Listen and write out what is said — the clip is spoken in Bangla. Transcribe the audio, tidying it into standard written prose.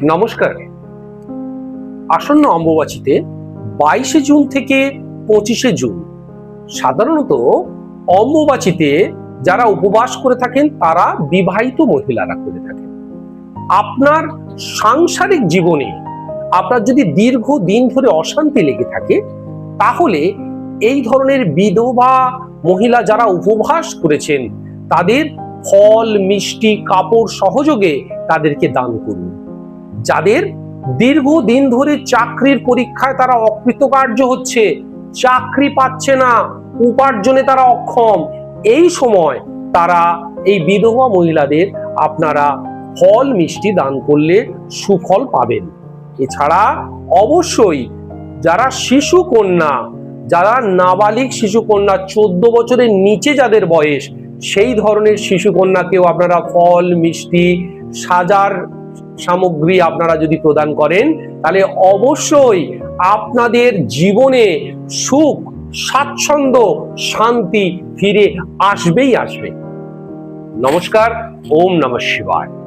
নমস্কার। আসন্ন অম্বুবাচীতে 22শে জুন থেকে 25শে জুন সাধারণত অম্বুবাচীতে যারা উপবাস করে থাকেন তারা বিবাহিত মহিলারা করে থাকেন। আপনার সাংসারিক জীবনে আপনার যদি দীর্ঘদিন ধরে অশান্তি লেগে থাকে, তাহলে এই ধরনের বিধবা মহিলা যারা উপবাস করেছেন তাদের ফল, মিষ্টি, কাপড় সহযোগে তাদেরকে দান করুন। যাদের দীর্ঘদিন ধরে চাকরির পরীক্ষায় তারা অকৃতকার্য হচ্ছে, চাকরি পাচ্ছে না, উপার্জনে তারা অক্ষম, এই সময় তারা এই বিধবা মহিলাদের আপনারা ফল মিষ্টি দান করলে সুফল পাবেন। এছাড়া অবশ্যই যারা শিশু কন্যা, যারা নাবালিক শিশু কন্যা 14 বছরের নিচে যাদের বয়স, সেই ধরনের শিশু কন্যাকেও আপনারা ফল, মিষ্টি, সাজার সামগ্রী আপনারা যদি প্রদান করেন, তাহলে অবশ্যই আপনাদের জীবনে সুখ, স্বাচ্ছন্দ্য, শান্তি ফিরে আসবেই আসবে। নমস্কার। ওম নমঃ শিবায়।